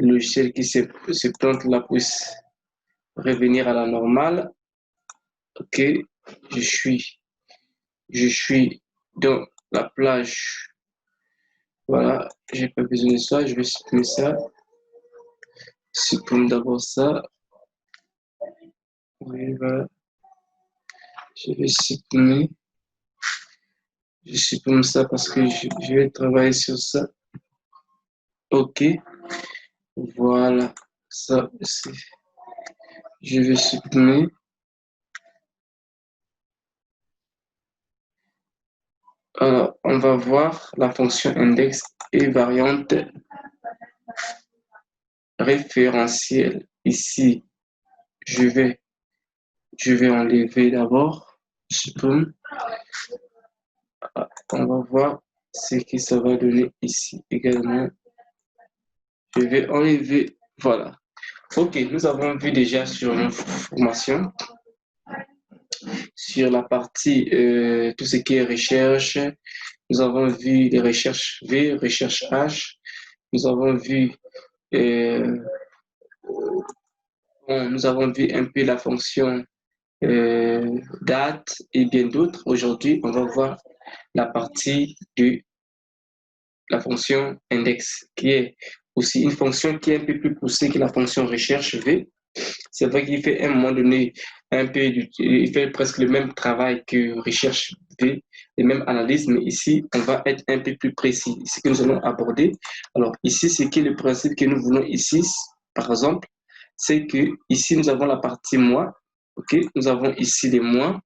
le logiciel qui se plante là puisse revenir à la normale. Ok, je suis dans la plage. Voilà, j'ai pas besoin de ça, je vais supprimer ça. Supprime d'abord ça. Oui, voilà. Je vais supprimer. Je supprime ça parce que je vais travailler sur ça. Ok, voilà. Ça, je vais supprimer. Alors, on va voir la fonction index et variante référentielle. Ici, je vais enlever d'abord. Supprime. On va voir ce que ça va donner ici également. Je vais enlever. Voilà. Ok, nous avons vu déjà sur une formation, sur la partie tout ce qui est recherche. Nous avons vu les recherches V, recherche H. Nous avons vu nous avons vu un peu la fonction date et bien d'autres. Aujourd'hui, on va voir la partie de la fonction index, qui est aussi une fonction qui est un peu plus poussée que la fonction recherche V. C'est vrai qu'il fait à un moment donné il fait presque le même travail que recherche V, les mêmes analyses, mais ici, on va être un peu plus précis. Ce que nous allons aborder. Alors, ici, c'est qui le principe que nous voulons ici, par exemple, c'est que ici, nous avons la partie mois. OK? Nous avons ici des mois.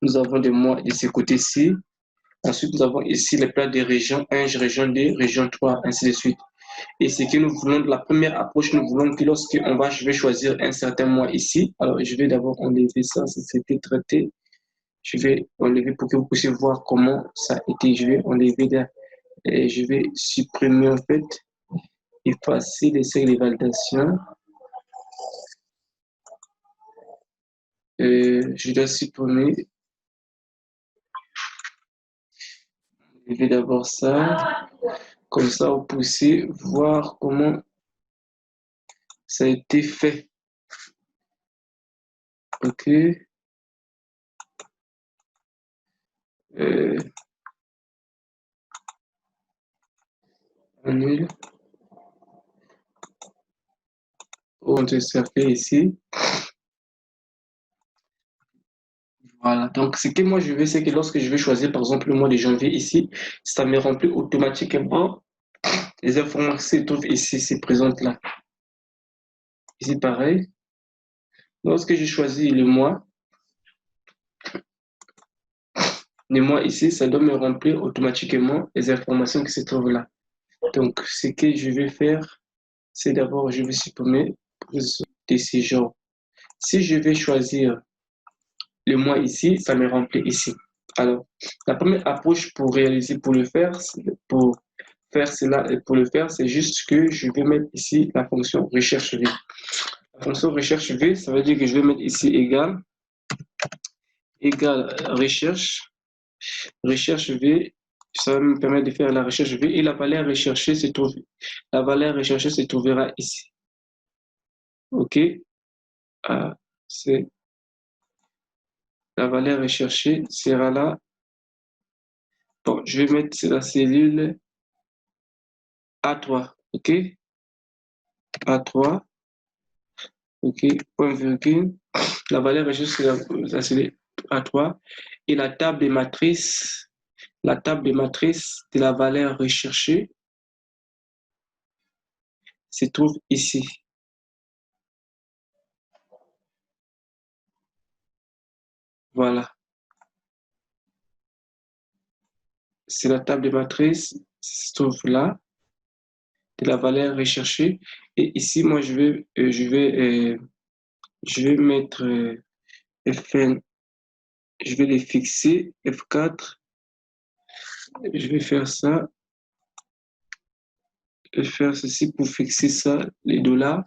Nous avons des mois de ce côté-ci. Ensuite, nous avons ici les plats des régions 1, région 2, région 3, ainsi de suite. Et ce que nous voulons, de la première approche, nous voulons que je vais choisir un certain mois ici. Alors, je vais d'abord enlever ça, c'était traité. Je vais enlever pour que vous puissiez voir comment ça a été. Je vais enlever là, et je vais supprimer en fait, effacer les seuils de validation. Je dois supprimer. Je vais d'abord ça. Comme ça, vous puissiez voir comment ça a été fait. OK. Annule. On te cercle ici. Voilà. Donc, ce que moi je veux, c'est que lorsque je vais choisir, par exemple, le mois de janvier ici, ça me remplit automatiquement les informations qui se trouvent ici, se présentent là. Ici, pareil. Lorsque je choisis le mois ici, ça doit me remplir automatiquement les informations qui se trouvent là. Donc, ce que je vais faire, c'est d'abord, je vais supprimer de ces genres. Si je vais choisir le mois ici, ça me remplit ici. Alors, la première approche pour faire cela et pour le faire, c'est juste que je vais mettre ici la fonction recherche V. La fonction recherche V, ça veut dire que je vais mettre ici égal recherche V, ça va me permettre de faire la recherche V et la valeur recherchée se trouvera ici. OK? C'est la valeur recherchée sera là. Bon, je vais mettre la cellule A3. OK? A3. OK? Point virgule. La valeur recherchée sera la cellule A3. Et la table des matrices de la valeur recherchée se trouve ici. Voilà. C'est la table de matrice, se trouve là, de la valeur recherchée. Et ici, moi, je vais mettre Fn, je vais les fixer, F4. Je vais faire ça. Je vais faire ceci pour fixer ça, les dollars.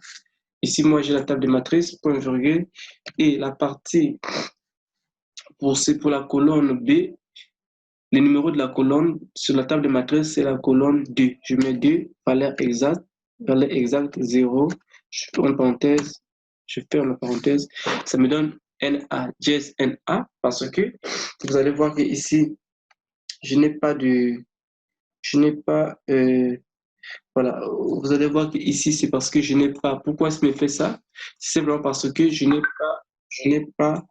Ici, moi, j'ai la table de matrice, point virgule. Et la partie, pour la colonne B, le numéro de la colonne sur la table de matrice, c'est la colonne 2. Je mets 2, valeur exacte. valeur exacte 0, je ferme une parenthèse, je ferme la parenthèse, ça me donne NA, dièse NA, parce que vous allez voir que ici, je n'ai pas de, je n'ai pas, voilà, vous allez voir que ici, c'est parce que je n'ai pas, pourquoi ça me fait ça? C'est simplement parce que je n'ai pas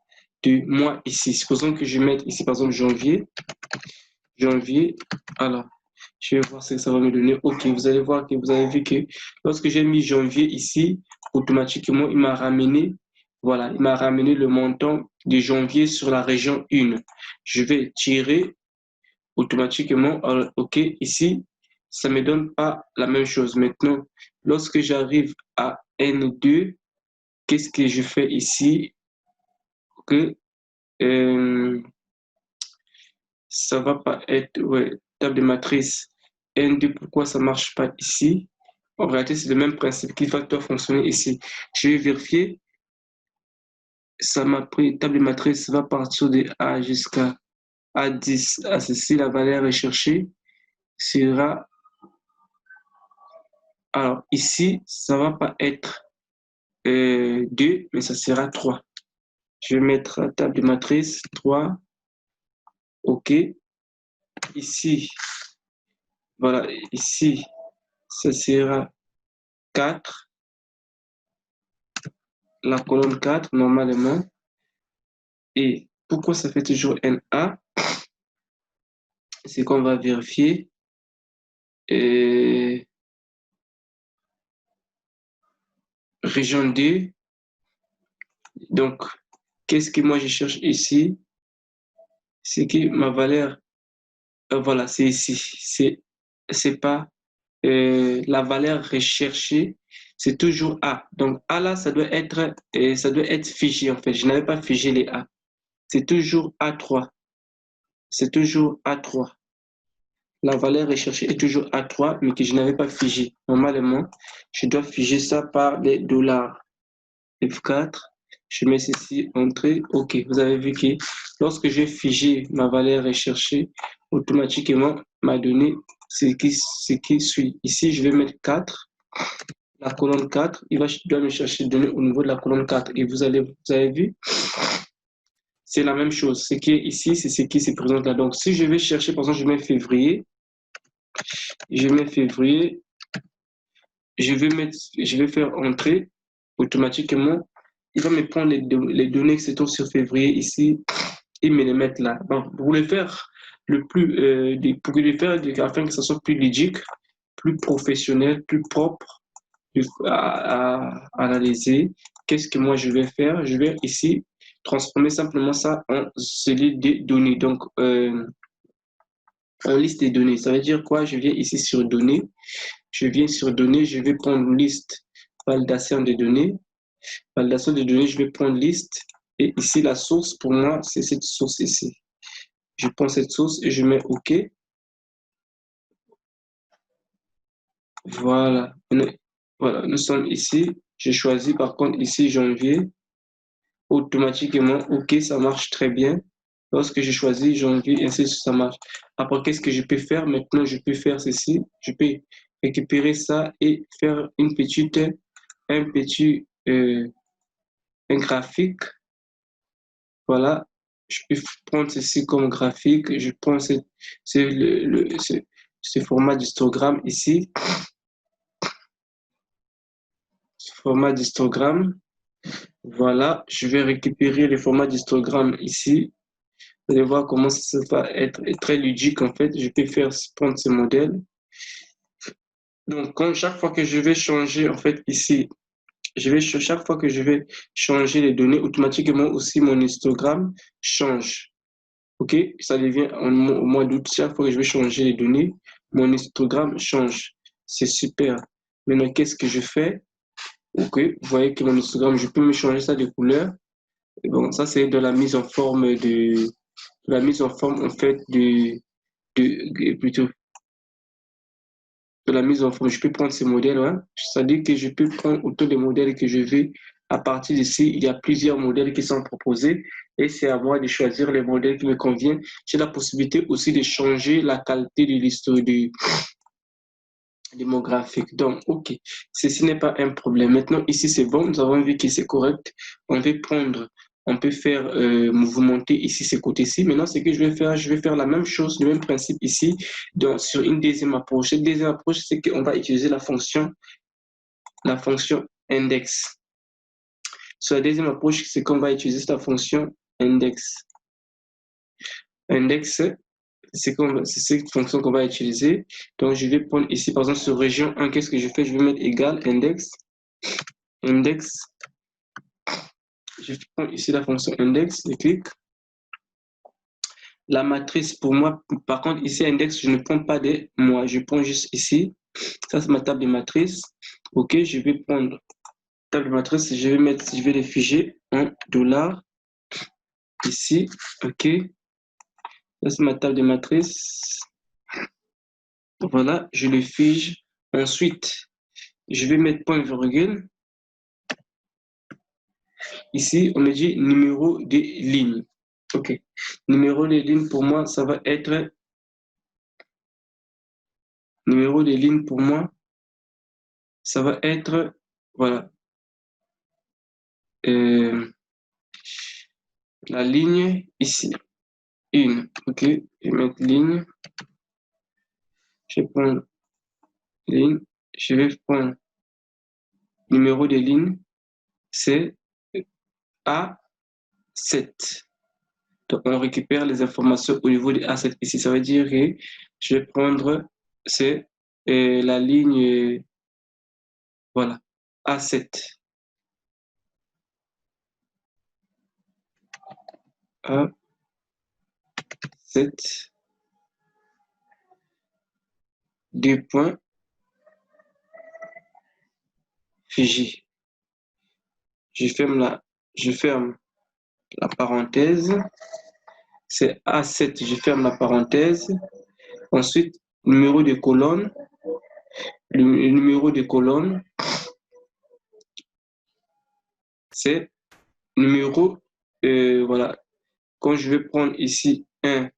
de mois ici. Supposons que je mette ici, par exemple, janvier, alors, je vais voir ce que ça va me donner. Ok, vous allez voir que vous avez vu que lorsque j'ai mis janvier ici, automatiquement, il m'a ramené, voilà, il m'a ramené le montant de janvier sur la région 1. Je vais tirer automatiquement, ok, ici, ça ne me donne pas la même chose. Maintenant, lorsque j'arrive à N2, qu'est-ce que je fais ici? Que ça va pas être, ouais, table de matrice N2, pourquoi ça marche pas ici? En réalité, c'est le même principe qui va fonctionner ici. Je vais vérifier. Ça m'a pris, table de matrice va partir de A jusqu'à A10. À ceci, la valeur recherchée sera, alors ici, ça va pas être 2, mais ça sera 3. Je vais mettre table de matrice 3. OK. Ici, voilà, ici, ça sera 4. La colonne 4, normalement. Et pourquoi ça fait toujours NA? C'est qu'on va vérifier. Et région 2. Donc, qu'est-ce que moi je cherche ici? C'est que ma valeur, voilà, c'est ici. C'est pas la valeur recherchée, c'est toujours A. Donc A là, ça doit être figé en fait. Je n'avais pas figé les A. C'est toujours A3. C'est toujours A3. La valeur recherchée est toujours A3, mais que je n'avais pas figé. Normalement, je dois figer ça par les dollars. F4, je mets ceci, entrée, OK. Vous avez vu que lorsque j'ai figé ma valeur recherchée, automatiquement, ma donnée, c'est qui suit. Ici, je vais mettre 4, la colonne 4, doit me chercher données au niveau de la colonne 4. Et vous avez vu, c'est la même chose. Ce qui est ici, c'est ce qui se présente là. Donc, si je vais chercher, par exemple, je mets février, je vais faire entrée, automatiquement, il va me prendre les données qui se trouvent sur février ici et me les mettre là. Donc, pour le faire afin que ça soit plus logique, plus professionnel, plus propre à analyser, qu'est-ce que moi je vais faire? Je vais ici transformer simplement ça en cellule des données. Donc, en liste des données. Ça veut dire quoi? Je viens ici sur données. Je viens sur données, je vais prendre liste validation des données. Validation des données, je vais prendre liste. Et ici, la source, pour moi, c'est cette source ici. Je prends cette source et je mets OK. Voilà. Voilà, nous sommes ici. J'ai choisi par contre ici janvier. Automatiquement, OK, ça marche très bien. Lorsque j'ai choisi janvier, ainsi ça marche. Après, qu'est-ce que je peux faire? Maintenant, je peux faire ceci. Je peux récupérer ça et faire un petit un graphique. Voilà. Je peux prendre ceci comme graphique. Je prends ce format d'histogramme ici. Format d'histogramme. Voilà. Je vais récupérer le format d'histogramme ici. Vous allez voir comment ça va être très ludique en fait. Je peux prendre ce modèle. Donc, chaque fois que je vais changer en fait ici, chaque fois que je vais changer les données, automatiquement aussi mon histogramme change. OK? Ça devient au mois d'août, chaque fois que je vais changer les données, mon histogramme change. C'est super. Maintenant, qu'est-ce que je fais? OK, vous voyez que mon histogramme, je peux me changer ça de couleur. Et bon, ça, c'est de la mise en forme en fait plutôt de la mise en forme. Je peux prendre ces modèles, ouais. C'est-à-dire que je peux prendre autant de modèles que je veux. À partir d'ici, il y a plusieurs modèles qui sont proposés et c'est à moi de choisir les modèles qui me conviennent. J'ai la possibilité aussi de changer la qualité de l'histoire démographique. Donc, OK, ceci n'est pas un problème. Maintenant, ici, c'est bon. Nous avons vu que c'est correct. On peut prendre, on peut faire, vous monter ici, ce côté-ci. Maintenant, ce que je vais faire la même chose, le même principe ici, donc, sur une deuxième approche. Cette deuxième approche, c'est qu'on va utiliser la fonction index. Sur la deuxième approche, c'est qu'on va utiliser la fonction index. Index, c'est cette fonction qu'on va utiliser. Donc, je vais prendre ici, par exemple, sur région 1, qu'est-ce que je fais? Je vais mettre égal index. Index. Je prends ici la fonction index et clique. La matrice, pour moi, par contre, ici, index, je ne prends pas des mois. Je prends juste ici. Ça, c'est ma table de matrice. OK, je vais prendre table de matrice. Je vais les figer en dollars. Ici, OK. Ça, c'est ma table de matrice. Voilà, je le fige. Ensuite, je vais mettre point virgule. Ici, on me dit numéro de ligne. OK. Numéro de ligne, pour moi, ça va être... Numéro de ligne, pour moi, ça va être... Voilà. La ligne ici. Une. OK. Je vais mettre ligne. Je vais prendre ligne. Je vais prendre numéro de ligne. C'est A7. Donc, on récupère les informations au niveau de A7 ici. Ça veut dire que je vais prendre, c'est la ligne, voilà, A7. A7. Deux points. Figé. Je ferme la parenthèse. C'est A7, je ferme la parenthèse. Ensuite, numéro de colonne. Le numéro de colonne, c'est numéro, voilà. Quand je vais prendre ici 1,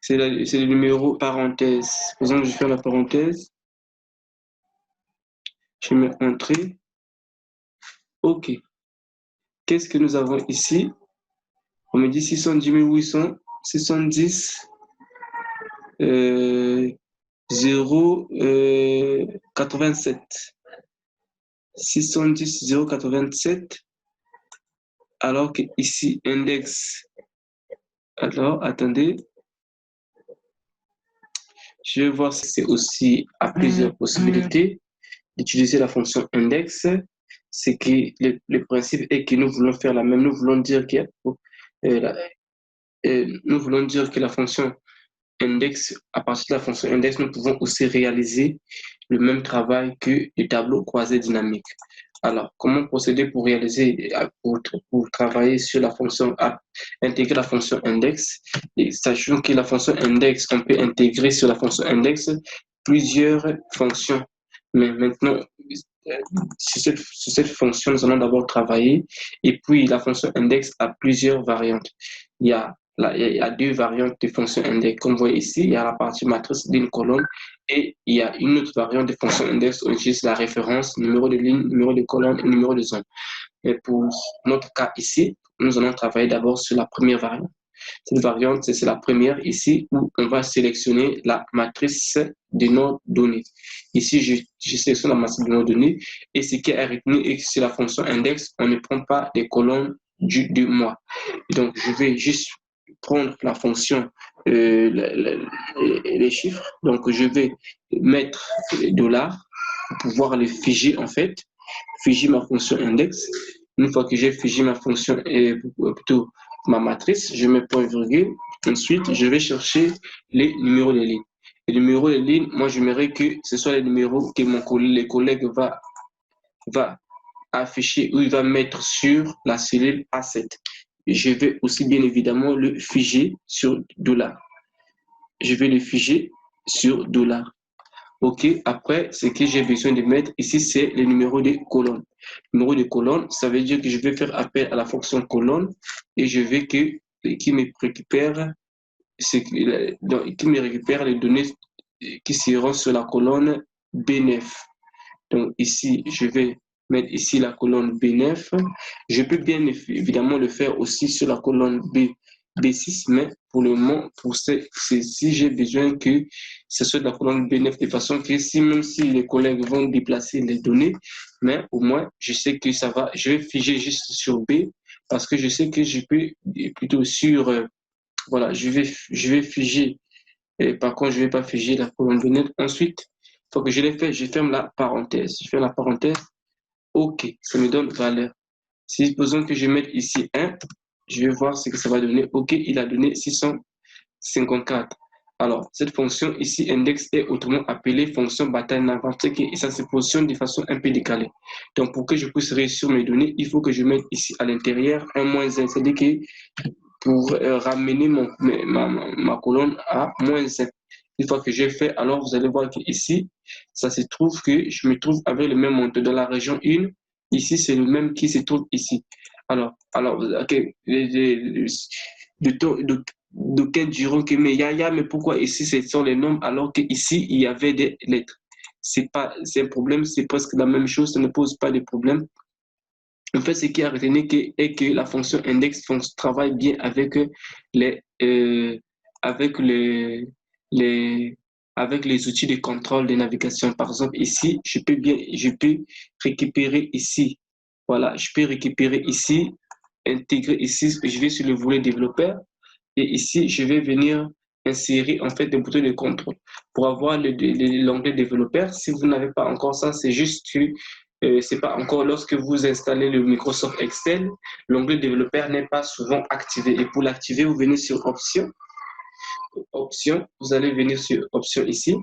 c'est le numéro parenthèse. Par exemple, je ferme la parenthèse. Je mets entrée. OK. Qu'est-ce que nous avons ici? On me dit 610 800, 610 0 87. 610 087. Alors que ici, index. Alors, attendez. Je vais voir si c'est aussi à plusieurs possibilités d'utiliser la fonction index. C'est que le principe est que nous voulons faire la même. Nous voulons dire que la fonction index, à partir de la fonction index, nous pouvons aussi réaliser le même travail que le tableau croisé dynamique. Alors, comment procéder pour réaliser, pour travailler sur la fonction, intégrer la fonction index? Et sachant que la fonction index, on peut intégrer sur la fonction index plusieurs fonctions. Mais maintenant, sur cette fonction, nous allons d'abord travailler. Et puis, la fonction index a plusieurs variantes. Il y a deux variantes de fonction index. Comme vous voyez ici, il y a la partie matrice d'une colonne et il y a une autre variante de fonction index. On utilise la référence, numéro de ligne, numéro de colonne et numéro de zone. Et pour notre cas ici, nous allons travailler d'abord sur la première variante. Cette variante, c'est la première ici où on va sélectionner la matrice de nos données. Ici, je sélectionne la matrice de nos données et ce qui est retenu est que sur la fonction index, on ne prend pas des colonnes du mois. Donc, je vais juste prendre la fonction, les chiffres. Donc, je vais mettre $, pour pouvoir les figer en fait, figer ma fonction index. Une fois que j'ai figé ma fonction, plutôt ma matrice, je mets point virgule. Ensuite, je vais chercher les numéros de ligne. Les numéros de ligne, moi, j'aimerais que ce soit les numéros que les collègues va afficher ou il va mettre sur la cellule A7. Je vais aussi bien évidemment le figer sur $. Je vais le figer sur $. OK, après, ce que j'ai besoin de mettre ici, c'est le numéro de colonne. Numéro de colonne, ça veut dire que je vais faire appel à la fonction colonne et je vais qu'il me récupère les données qui seront sur la colonne B9. Donc ici, je vais mettre ici la colonne B9. Je peux bien évidemment le faire aussi sur la colonne B6, mais pour le moment, pour ceci, j'ai besoin que ce soit de la colonne B9 de façon que si même si les collègues vont déplacer les données, mais au moins, je sais que ça va, je vais figer juste sur B parce que je sais que je peux plutôt sur, voilà, je vais figer. Et par contre, je ne vais pas figer la colonne B9. Ensuite, une fois que je l'ai fait, je ferme la parenthèse. Je ferme la parenthèse. OK, ça me donne valeur. Si supposons que je mette ici 1, je vais voir ce que ça va donner. OK, il a donné 654. Alors, cette fonction ici, index, est autrement appelée fonction bataille navale, et ça se positionne de façon un peu décalée. Donc, pour que je puisse réussir mes données, il faut que je mette ici à l'intérieur un moins 1. C'est-à-dire que pour ramener ma colonne à moins 1. Une fois que j'ai fait, alors vous allez voir qu'ici, ça se trouve que je me trouve avec le même montant dans la région 1. Ici, c'est le même qui se trouve ici. Alors okay, d'aucuns diront que mais pourquoi ici ce sont les nombres alors qu'ici il y avait des lettres. C'est un problème, c'est presque la même chose, ça ne pose pas de problème. En fait, ce qui a retenu est que la fonction index travaille bien les, euh, avec les, avec les outils de contrôle de navigation. Par exemple, ici, je peux récupérer ici. Voilà, je peux récupérer ici, intégrer ici, je vais sur le volet développeur et ici, je vais venir insérer en fait des boutons de contrôle. Pour avoir l'onglet développeur, si vous n'avez pas encore ça, c'est juste que c'est pas encore lorsque vous installez le Microsoft Excel, l'onglet développeur n'est pas souvent activé. Et pour l'activer, vous venez sur Options. Options, vous allez venir sur Options ici.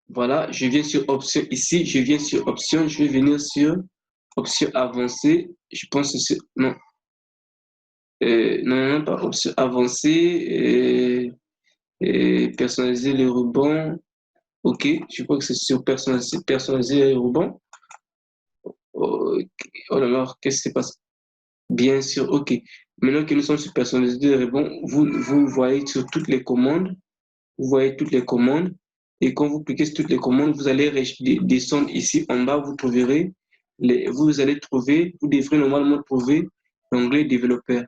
Voilà, je viens sur Options ici, je viens sur Options, je vais venir sur Options avancées. Je pense que c'est non. Non, pas Options avancées. Personnaliser les rebonds. OK, je crois que c'est sur personnaliser les rebonds. Okay. Oh là là, qu'est-ce qui se passe? Bien sûr, OK. Maintenant que nous sommes sur personnaliser les rebonds, vous voyez sur toutes les commandes, vous voyez toutes les commandes. Et quand vous cliquez sur toutes les commandes, vous allez descendre ici en bas, vous trouverez, vous devrez normalement trouver l'onglet développeur.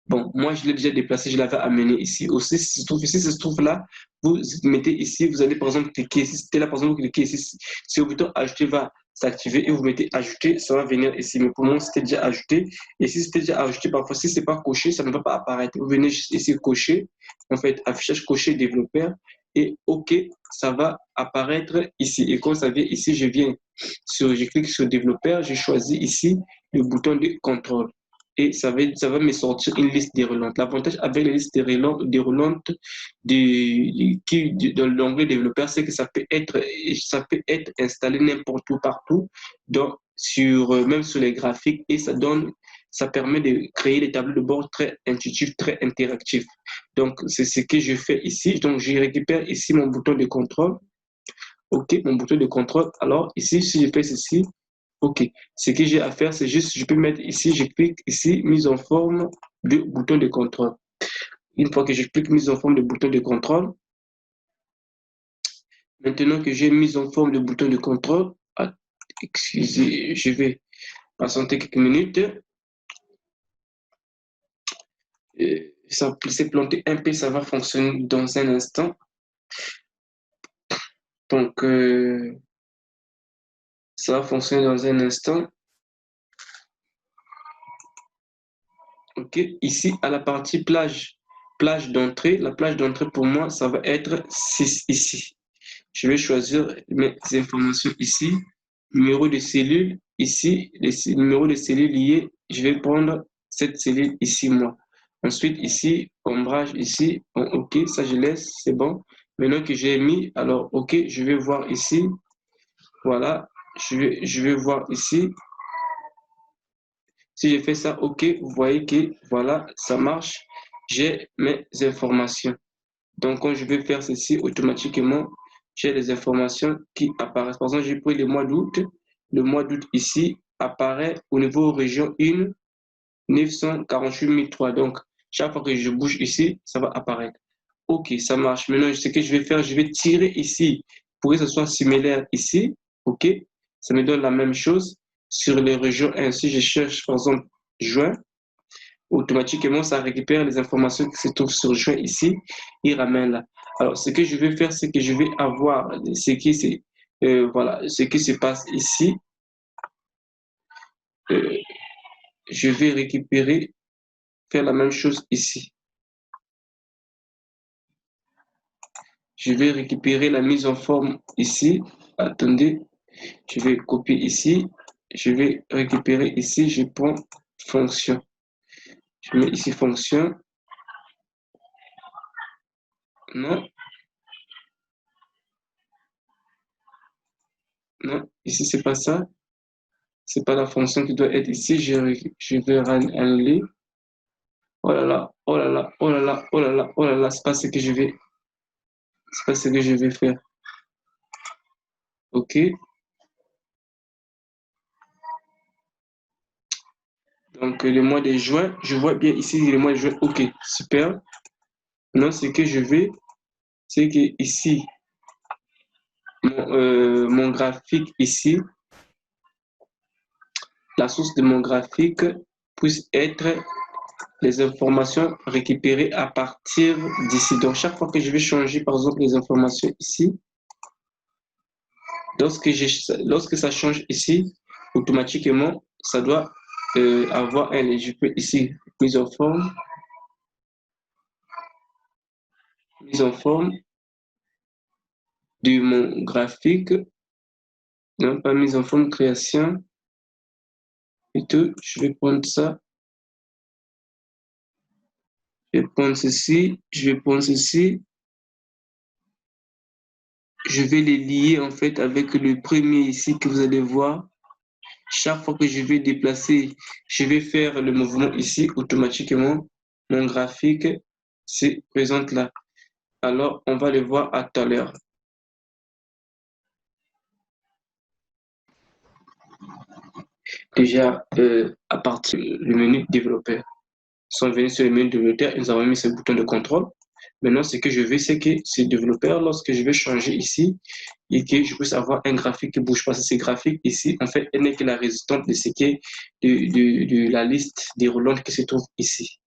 Bon, moi, je l'ai déjà déplacé, je l'avais amené ici. Aussi, si ça se trouve là, vous mettez ici, vous allez par exemple cliquer, si c'était là, par exemple, vous cliquez ici, si le bouton ajouter va s'activer et vous mettez ajouter, ça va venir ici. Mais pour moi, c'était déjà ajouté. Et si c'était déjà ajouté, parfois, si ce n'est pas coché, ça ne va pas apparaître. Vous venez juste ici cocher, en fait, affichage coché développeur et OK, ça va apparaître ici. Et quand ça vient ici, je clique sur développeur, je choisis ici le bouton de contrôle et ça va me sortir une liste déroulante. L'avantage avec les listes déroulantes dans l'onglet développeur, c'est que ça peut être installé n'importe où, partout, même sur les graphiques, et ça permet de créer des tableaux de bord très intuitifs, très interactifs. Donc, c'est ce que je fais ici. Donc, je récupère ici mon bouton de contrôle. OK, mon bouton de contrôle. Alors, ici, si je fais ceci, OK. Ce que j'ai à faire, c'est juste, je peux mettre ici, je clique ici, mise en forme de bouton de contrôle. Une fois que je clique mise en forme de bouton de contrôle, maintenant que j'ai mise en forme de bouton de contrôle, excusez, je vais patienter quelques minutes. Ça s'est planté un peu, ça va fonctionner dans un instant. Donc, ça va fonctionner dans un instant. OK. Ici, à la partie plage d'entrée, la plage d'entrée pour moi, ça va être 6 ici. Je vais choisir mes informations ici. Numéro de cellule ici, les numéros de cellules liés. Je vais prendre cette cellule ici, moi. Ensuite, ici, ombrage ici. Bon, OK, ça je laisse, c'est bon. Maintenant que j'ai mis, alors OK, je vais voir ici. Voilà, je vais voir ici. Si je fais ça, OK, vous voyez que voilà, ça marche. J'ai mes informations. Donc, quand je vais faire ceci, automatiquement, j'ai les informations qui apparaissent. Par exemple, j'ai pris le mois d'août. Le mois d'août ici apparaît au niveau région 1, 948 003. Donc, chaque fois que je bouge ici, ça va apparaître. OK, ça marche. Maintenant, ce que je vais faire, je vais tirer ici pour que ce soit similaire ici, OK, ça me donne la même chose sur les régions 1. Si je cherche, par exemple, juin, automatiquement, ça récupère les informations qui se trouvent sur juin ici, il ramène là. Alors, ce que je vais faire, c'est que je vais avoir voilà, ce qui se passe ici. Je vais récupérer, faire la même chose ici. Je vais récupérer la mise en forme ici. Attendez, je vais copier ici. Je vais récupérer ici. Je prends fonction. Je mets ici fonction. Non. Non, ici, c'est pas ça. C'est pas la fonction qui doit être ici. Je vais annuler. Oh là là, oh là là, oh là là, oh là là, oh là là, c'est pas ce que je vais. C'est pas ce que je vais faire. OK. Donc, le mois de juin, je vois bien ici le mois de juin. OK, super. Maintenant, ce que je vais, c'est que ici, mon graphique ici, la source de mon graphique puisse être les informations récupérées à partir d'ici. Donc, chaque fois que je vais changer, par exemple, les informations ici, lorsque ça change ici, automatiquement, ça doit avoir un, je peux ici, mise en forme de mon graphique, non pas mise en forme, création, et tout, je vais prendre ça, je vais prendre ceci, je vais prendre ceci, je vais les lier en fait avec le premier ici que vous allez voir. Chaque fois que je vais déplacer, je vais faire le mouvement ici, automatiquement, mon graphique se présente là. Alors, on va le voir à tout à l'heure. Déjà, à partir du menu développeur, ils sont venus sur le menu développeur, nous avons mis ce bouton de contrôle. Maintenant, ce que je veux, c'est que ces développeurs, lorsque je vais changer ici, et que je puisse avoir un graphique qui bouge, parce que ces graphiques ici, en fait, elle n'est que la résultante de ce qui est de la liste déroulante qui se trouve ici.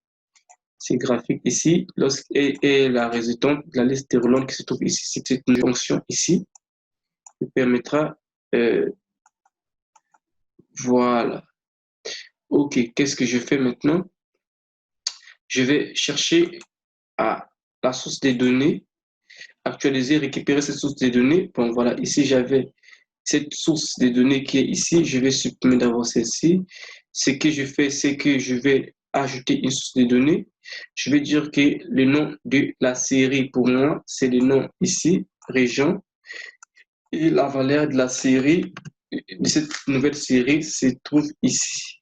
Ces graphiques ici, et la résultante de la liste déroulante qui se trouve ici, c'est cette fonction ici, qui permettra, voilà. OK, qu'est-ce que je fais maintenant? Je vais chercher à la source des données, actualiser, récupérer cette source des données. Bon, voilà, ici, j'avais cette source de données qui est ici. Je vais supprimer d'abord celle-ci. Ce que je fais, c'est que je vais ajouter une source de données. Je vais dire que le nom de la série, pour moi, c'est le nom ici, région. Et la valeur de la série, de cette nouvelle série, se trouve ici.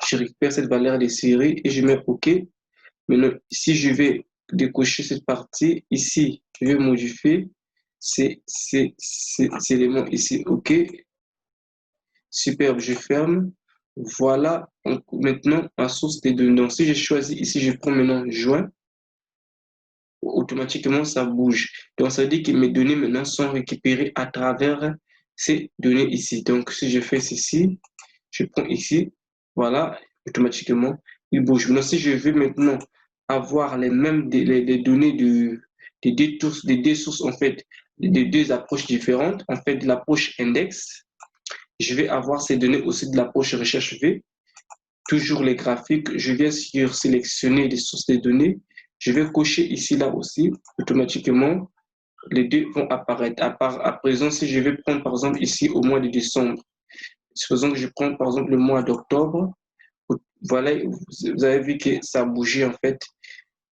Je récupère cette valeur de série et je mets OK. Maintenant, si je vais décocher cette partie, ici, je vais modifier ces éléments ici. OK. Superbe, je ferme. Voilà, donc maintenant, ma source des données. Donc, si je choisis ici, je prends maintenant juin, automatiquement, ça bouge. Donc, ça veut dire que mes données maintenant sont récupérées à travers ces données ici. Donc, si je fais ceci, je prends ici, voilà, automatiquement, il bouge. Maintenant, si je veux maintenant avoir les mêmes les données des deux sources, en fait, des deux approches différentes, en fait, de l'approche index, je vais avoir ces données aussi de l'approche recherche V. Toujours les graphiques, je viens sur sélectionner les sources de données. Je vais cocher ici, là aussi, automatiquement, les deux vont apparaître. À présent, si je vais prendre, par exemple, ici, au mois de décembre, supposons que je prends, par exemple, le mois d'octobre, voilà, vous avez vu que ça a bougé, en fait.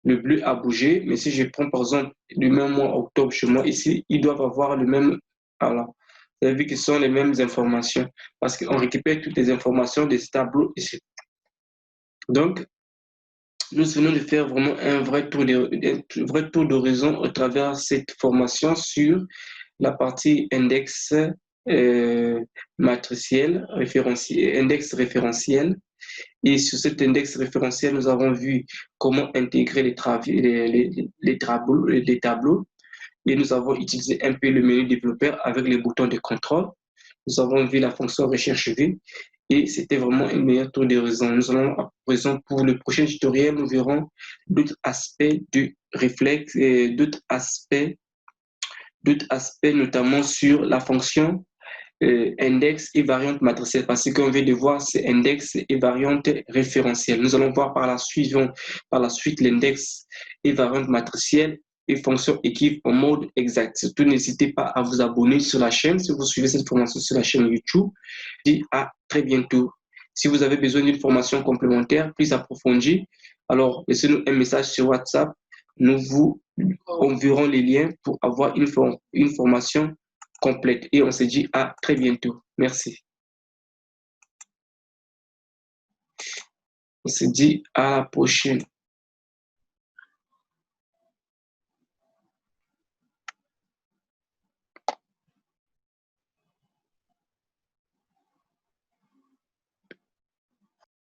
Le bleu a bougé, mais si je prends, par exemple, le même mois octobre chez moi, ici, ils doivent avoir le même... Alors, vous avez vu que ce sont les mêmes informations, parce qu'on récupère toutes les informations de ce tableau ici. Donc, nous venons de faire vraiment un vrai tour d'horizon à travers cette formation sur la partie index matriciel, index référentiel. Et sur cet index référentiel, nous avons vu comment intégrer les tableaux. et nous avons utilisé un peu le menu développeur avec les boutons de contrôle. Nous avons vu la fonction recherche V et c'était vraiment un meilleur tour de raison. Nous allons à présent pour le prochain tutoriel, nous verrons d'autres aspects du réflexe et d'autres aspects notamment sur la fonction index et variante matricielle parce qu'on vient de voir c'est index et variante référentielle. Nous allons voir par la suite l'index et variante matricielle et fonction équipe en mode exact. Surtout, n'hésitez pas à vous abonner sur la chaîne si vous suivez cette formation sur la chaîne YouTube. Je dis à très bientôt. Si vous avez besoin d'une formation complémentaire plus approfondie, alors laissez-nous un message sur WhatsApp. Nous vous enverrons les liens pour avoir une formation complète. Et on se dit à très bientôt. Merci. On se dit à la prochaine.